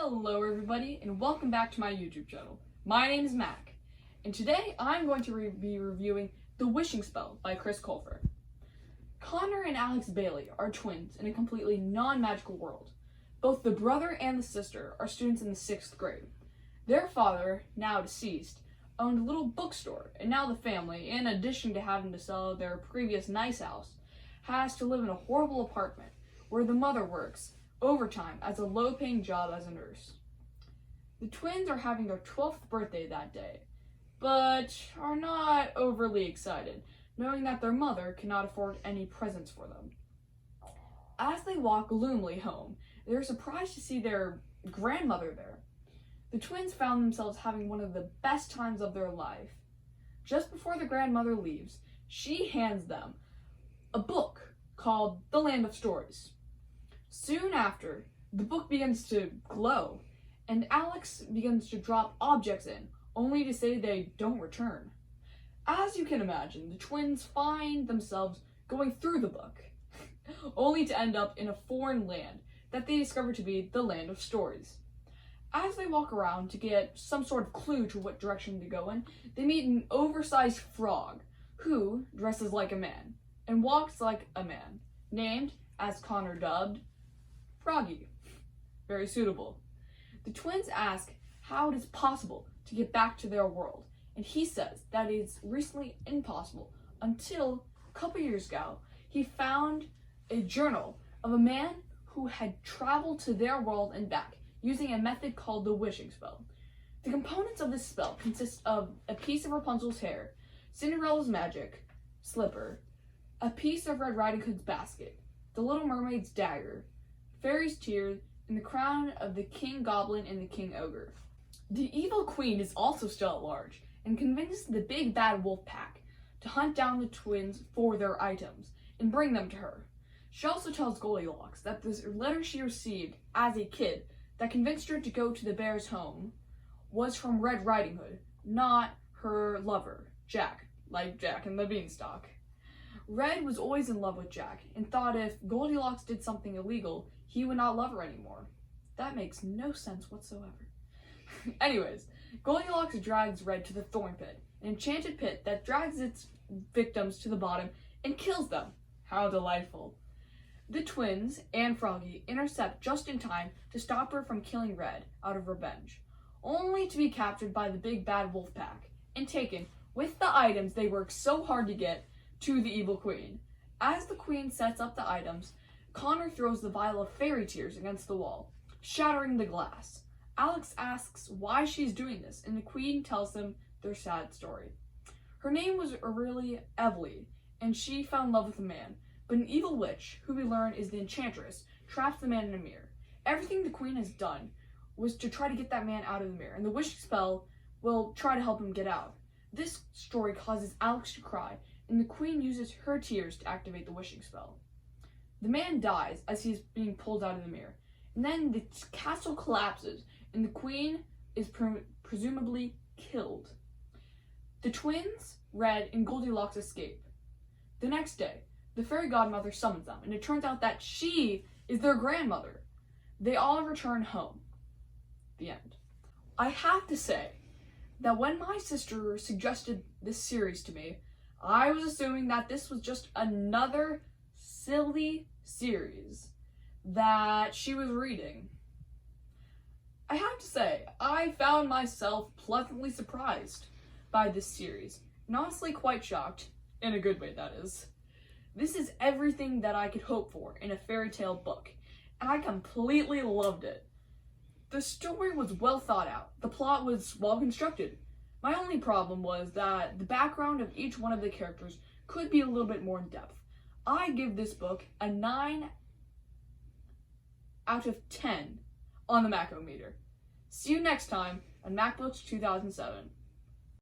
Hello everybody, and welcome back to my YouTube channel. My name is Mac, and today I'm going to be reviewing The Wishing Spell by Chris Colfer. Connor and Alex Bailey are twins in a completely non-magical world. Both the brother and the sister are students in the 6th grade. Their father, now deceased, owned a little bookstore, and now the family, in addition to having to sell their previous nice house, has to live in a horrible apartment where the mother works overtime as a low-paying job as a nurse. The twins are having their 12th birthday that day, but are not overly excited, knowing that their mother cannot afford any presents for them. As they walk gloomily home, they're surprised to see their grandmother there. The twins found themselves having one of the best times of their life. Just before the grandmother leaves, she hands them a book called The Land of Stories. Soon after, the book begins to glow, and Alex begins to drop objects in, only to say they don't return. As you can imagine, the twins find themselves going through the book, only to end up in a foreign land that they discover to be the Land of Stories. As they walk around to get some sort of clue to what direction to go in, they meet an oversized frog, who dresses like a man, and walks like a man, named, as Connor dubbed, Froggy. Very suitable. The twins ask how it is possible to get back to their world, and he says that it's recently impossible until a couple years ago he found a journal of a man who had traveled to their world and back using a method called the Wishing Spell. The components of this spell consist of a piece of Rapunzel's hair, Cinderella's magic slipper, a piece of Red Riding Hood's basket, the Little Mermaid's dagger, Fairy's tears, and the crown of the King Goblin and the King Ogre. The evil queen is also still at large and convinces the big bad wolf pack to hunt down the twins for their items and bring them to her. She also tells Goldilocks that this letter she received as a kid that convinced her to go to the bear's home was from Red Riding Hood, not her lover, Jack, like Jack and the Beanstalk. Red was always in love with Jack and thought if Goldilocks did something illegal, he would not love her anymore. That makes no sense whatsoever. Anyways, Goldilocks drags Red to the thorn pit, an enchanted pit that drags its victims to the bottom and kills them. How delightful. The twins and Froggy intercept just in time to stop her from killing Red out of revenge, only to be captured by the big bad wolf pack and taken with the items they worked so hard to get to the evil queen. As the queen sets up the items, Connor throws the vial of fairy tears against the wall, shattering the glass. Alex asks why she's doing this, and the queen tells them their sad story. Her name was really Evely, and she fell in love with a man, but an evil witch, who we learn is the enchantress, traps the man in a mirror. Everything the queen has done was to try to get that man out of the mirror, and the wishing spell will try to help him get out. This story causes Alex to cry, and the queen uses her tears to activate the wishing spell. The man dies as he's being pulled out of the mirror, and then the castle collapses, and the queen is presumably killed. The twins, Red, and Goldilocks escape. The next day, the fairy godmother summons them, and it turns out that she is their grandmother. They all return home. The end. I have to say that when my sister suggested this series to me, I was assuming that this was just another silly series that she was reading. I have to say, I found myself pleasantly surprised by this series, and honestly quite shocked, in a good way that is. This is everything that I could hope for in a fairy tale book, and I completely loved it. The story was well thought out, the plot was well constructed. My only problem was that the background of each one of the characters could be a little bit more in depth. I give this book a 9 out of 10 on the Macometer. See you next time on MacBooks 2007.